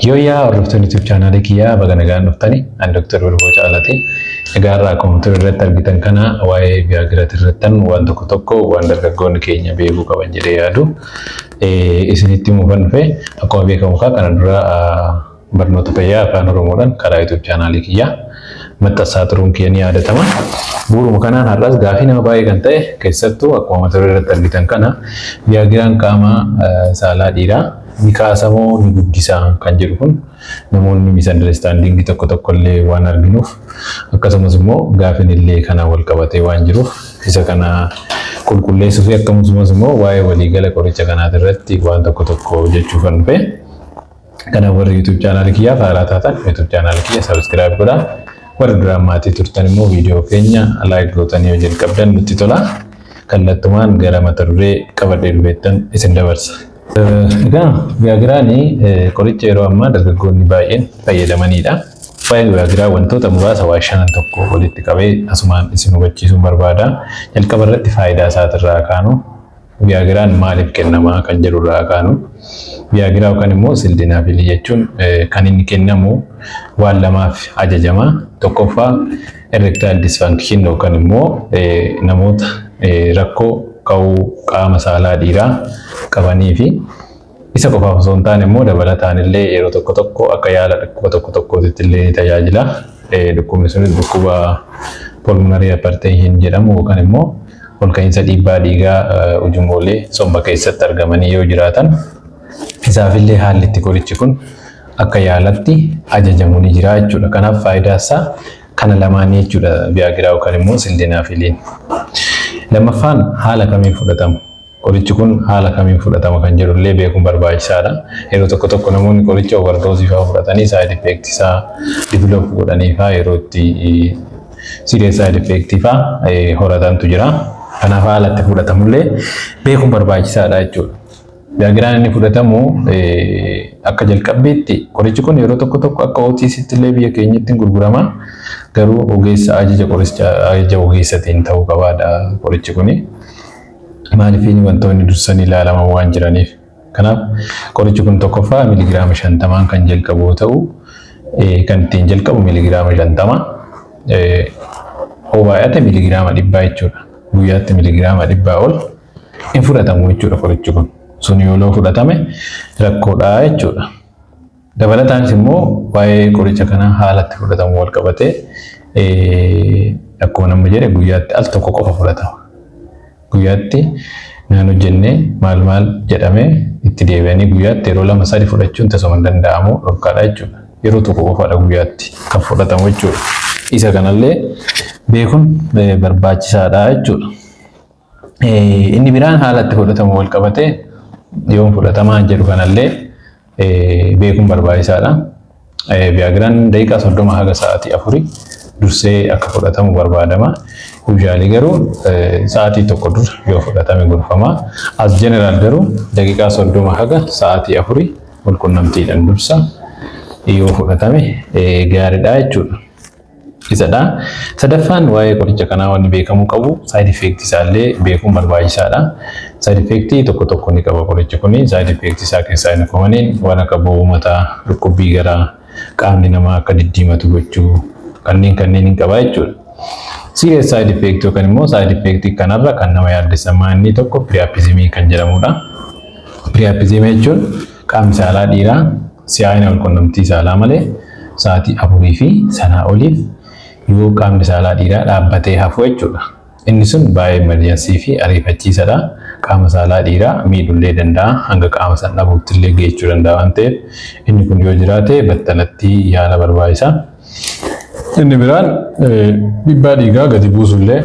Yoo yaa hordoftoonni YouTube chaanaalii kiyyaa baga nagaan dhuftanii ani Dr. Birboo Caalati. Egaa irraa akkuma irratti argitan kana waa'ee Viagraati irrattan waan tokko waan dargaggoonni keenya beekuu qaban jedhee yaadu isinitti himuufan dhufe akkuma beekamu kana dura barnoota fayyaa afaan Oromoodhaan karaa YouTube chaanaalii kiyyaa maxxansaa turuun kiyya ni yaadatama. Bu'uuruma kanaan har'as gaafii nama baay'ee kan ta'e keessattuu akkuma mata duree irratti argitan kana Viagraan qaama saalaa dhiiraa ni kaasamoo ni guddisaa kan jedhu kun namoonni misunderstanding tokko illee waan arginuuf akkasumas immoo gaafiin illee kana wal qabatee waan jiruuf isa kana qulqulleessuu fi akkasumas immoo waa'ee waliigala qoricha kanaa irratti waan tokko jechuufan dhufe. Kana warri YouTube channel kiyyaa faaraa taatan YouTube channel kiyya subscribe godhaa. Warri duraan maatii turtan immoo viidiyoo keenya like gootanii yoo jalqabdan nutti tola. Kallattumaan gara mata duree qabadhee dhufeettan isin dabarsa. Egaa Viagraani qoricha yeroo ammaa dargaggoonni baay'een fayyadamanidha. Waa'ee Viagiraa wantoota muraasa waa shanan tokko walitti qabee asumaan isin hubachiisuun barbaada. Jalqaba irratti faayidaa isaatirraa kaanu Viagiraan maaliif kennamaa kan jedhurraa kaanu. Viagiraa yookaan immoo sildenafil jechuun kan inni kennamu waan lamaaf ajajamaa. Tokkoffaa erectile dysfunction yookaan immoo namoota rakkoo ka'uu qaama saalaa dhiiraa qabanii fi isa qofaaf osoo hin taane immoo dabalataan illee yeroo tokko akka yaala dhukkuba tokkootti illee tajaajila. Dhukkubni sunis dhukkuba pulmonary hypertension jedhamu yookaan immoo ol ka'iinsa dhiibbaa dhiigaa ujummoolee somba keessatti argamanii yoo jiraatan isaafillee haalli itti qorichi kun akka yaalatti ajajamu ni jira jechuudha. Kanaaf faayidaa isaa kana lamaanii jechuudha Viagiraa yookaan immoo sildenafiliin. Lammaffaan haala kamiin fudhatama? Qorichi kun haala kamiin fudhatama kan jedhullee beekuun barbaachisaadha. Yeroo tokko namoonni qoricha overdose fa'aa fudhatanii side effect isaa develop godhanii fa'aa yeroo itti serious side effect fa'aa horatantu jira. Kanaaf haala itti fudhatamullee beekuun barbaachisaadha jechuudha. Viagiraan inni fudhatamu akka jalqabbiitti qorichi kun yeroo tokko akka OTC'tti illee biyya keenyatti gurgurama. Garuu ogeessa ajaja ogeessatiin ta'uu qabaadha qorichi kuni. Maaliif wantoonni dursanii ilaalaman waan jiraniif. Kanaaf qorichi kun tokkoffaa miligiraama 50 kan jalqabu ta'u kan ittiin jalqabu miligiraama 50 hobaayate miligiraama 100 jechuudha. Guyyaatti miligiraama 100 ol hin fudhatamu jechuudha qorichi kun. Sun yoo fudhatame rakkoodha jechuudha. Dabalataanis immoo waa'ee qoricha kanaa haalatti fudhatamu wal qabatee akkuma nama jedhe guyyaatti al tokko qofa fudhatama. Guyyaatti naan hojjennee maal jedhamee itti deebi'anii guyyaatti yeroo 2-3 fudhachuun tasuma danda'amu dhorkaadha jechuudha. Yeroo tokko qofaadha guyyaatti kan fudhatamu jechuudha. Isa kanallee beekuun barbaachisaadha jechuudha. Inni biraan haalatti fudhatamu wal qabatee yoo fudhatamaa jedhu kanallee beekuun barbaachisaadha. Viagiraan daqiiqaa 30 haga sa'aatii 4 dursee akka fudhatamu barbaadama. Usually garuu sa'aatii tokko dur yoo fudhatame gorfama. As general garuu daqiiqaa 30 haga sa'aatii 4 wal qunnamtiidhaan dursa yoo fudhatame gaariidha jechuudha. Isadha. Sadaffaan waa'ee qoricha kanaa wanni beekamuu qabu side effect isaallee beekuun barbaachisaadha. Side effect tokko ni qaba qorichi kuni. Side effect isaa keessaa inni koomaniin waan akka boba'uu mataa, dhukkubbii garaa, qaamni namaa akka diddiimatu gochuu kanneen hin qaba jechuudha. Serious side effect yookaan immoo side effect kanarra kan nama yaaddessan inni tokko priapism kan jedhamudha. Priapism jechuun qaamni saalaa dhiiraa si'aayina wal qunnamtii saalaa malee sa'aatii 4 fi sanaa oliif yoo qaamni saalaa dhiiraa dhaabbatee hafu jechuudha. Inni sun baay'ee emergency fi ariifachiisaadha. Qaama saalaa dhiiraa miidhullee danda'a hanga qaama san dhabuutti illee geechuu danda'a waan ta'eef inni kun yoo jiraate battalatti yaala barbaachisa. Inni biraan dhiibbaa dhiigaa gadi buusullee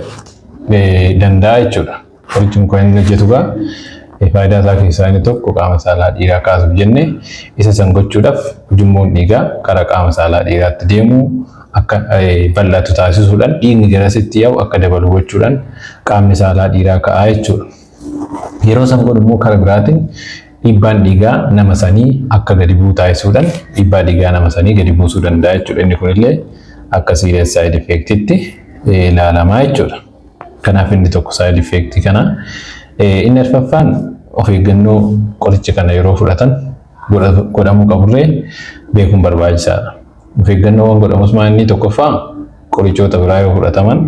danda'a jechuudha. Qorichi kun inni hojjetugaa faayidaa isaa keessaa inni tokko qaama saalaa dhiiraa kaasuuf jennee isa san gochuudhaaf ujummoon dhiigaa karaa qaama saalaa dhiiraatti deemu akka bal'atu taasisuudhaan dhiigni garasitti yaa'u akka dabalu gochuudhaan qaamni saalaa dhiiraa ka'aa jechuudha. Yeroo san godhu immoo karaa biraatiin dhiibbaan dhiigaa nama sanii akka gadi bu'u taasisuudhaan dhiibbaa dhiigaa nama sanii gadi buusuu danda'a jechuudha. Inni kunillee akka serious side effectitti ilaalamaa jechuudha. Kanaaf inni tokko side effect kana. Inni arfaffaan of eeggannoo qoricha kana yeroo fudhatan godhamuu qaburree beekuun barbaachisaadha. Of eeggannoowwan godhamus maanni tokkoffaa qorichoota biraa yoo fudhataman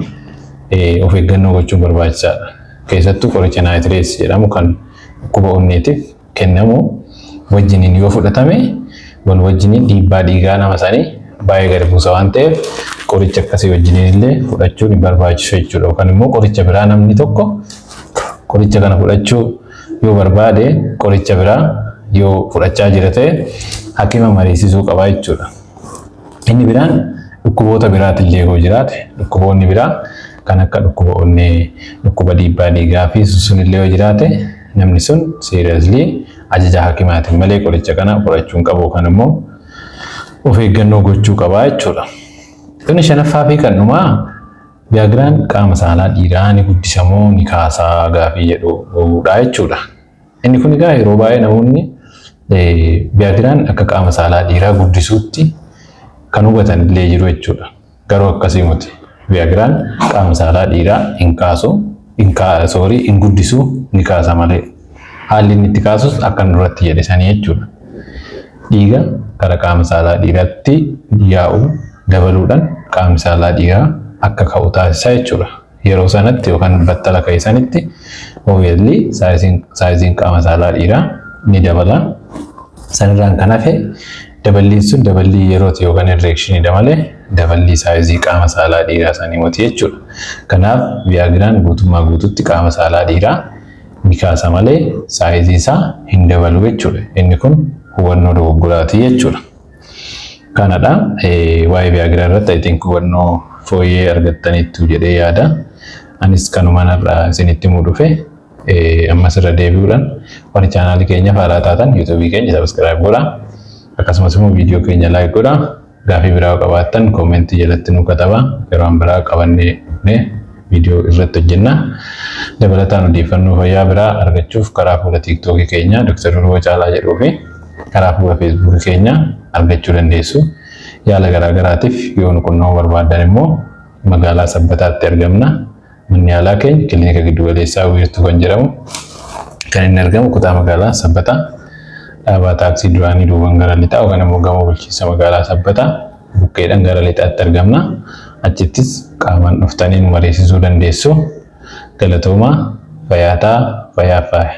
of eeggannoo gochuun barbaachisaadha. Keessattuu qoricha naayitirees jedhamu kan dhukkuba onneetiif kennamu wajjiniin yoo fudhatame wal wajjiniin dhiibbaa dhiigaa nama sanii baay'ee gadi buusa waan ta'eef qoricha akkasii wajjiniin illee fudhachuun ni barbaachisa jechuudha. Yookaan immoo qoricha biraa namni tokko qoricha kana fudhachuu yoo barbaade qoricha biraa yoo fudhachaa jira ta'e hakima mariisisuu qaba jechuudha. Inni biraan dhukkuboota biraatillee yoo jiraate dhukkuboonni biraa kan akka dhukkuba onnee, dhukkuba dhiibbaa dhiigaa fi sunillee yoo jiraate namni sun seriously ajaja hakimaatiin malee qoricha kana fudhachuu hin qabu kan immoo of eeggannoo gochuu qaba jechuudha. Inni shanaffaa fi kan dhumaa Viagiraan qaama saalaa dhiiraa ni guddisamoo ni kaasaa gaafii jedhudha jechuudha. Inni kun egaa yeroo baay'ee namoonni Viagiraan akka qaama saalaa dhiiraa guddisuutti kan hubatan illee jiru jechuudha. Garuu akkasii miti. Viagiraan qaama saalaa dhiiraa hin guddisuu ni kaasa malee. Haalli inni itti kaasus akka duratti jedhe sanii jechuudha. Dhiiga gara qaama saalaa dhiiraatti yaa'u dabaluudhaan qaamni saalaa dhiiraa akka ka'u taasisa jechuudha. Yeroo sanatti yookaan battala keessanitti obviously saayiziin qaama saalaa dhiiraa ni dabala. Sanirraan kan hafe daballiin sun daballii yerooti yookaan erekshinii malee daballii saayizii qaama saalaa dhiiraa sanii miti jechuudha. Kanaaf Viagiraan guutummaa guututti qaama saalaa dhiiraa ni kaasa malee saayizii isaa hin dabalu jechuudha. Inni kun hubannoo dogoggoraati jechuudha. Kanadha waa'ee Viagiraa irratti I think hubannoo fooyyee argattaniittu jedhee yaada. Anis kanumaan irraa isinitti himuu dhufe ammas irra deebi'uudhaan warri chaanaalii keenya haaraa taatan yuutuubii keenya sabiskiraayib godhaa. Akkasumas immoo viidiyoo keenya laayik godhaa. Gaafii biraa qabaattan koomentii jalatti nu katabaa. Yeroo biraa qabannee viidiyoo irratti hojjenna. Dabalataan odeeffannoo fayyaa biraa argachuuf karaa fuula tiiktookii keenya Dr. Durbo Caalaa jedhuu fi karaa fuula feesbuukii keenya argachuu dandeessu. Yaala garaagaraatiif yoo nu qunnamuu barbaaddan immoo magaalaa Sabbataatti argamna. Manni yaalaa keenya kilinika giddu galeessaa wiirtuu kan jedhamu kan inni argamu kutaa magaalaa Sabbataa dhaabaa taaksii duraanii duubaan gara lixaa yookaan immoo gamoo bulchiinsa magaalaa Sabbataa bukkeedhaan gara lixaatti argamna. Achittis qaamaan dhuftanii nu mariisisuu dandeessu. Galatoomaa fayyaa fayyaa.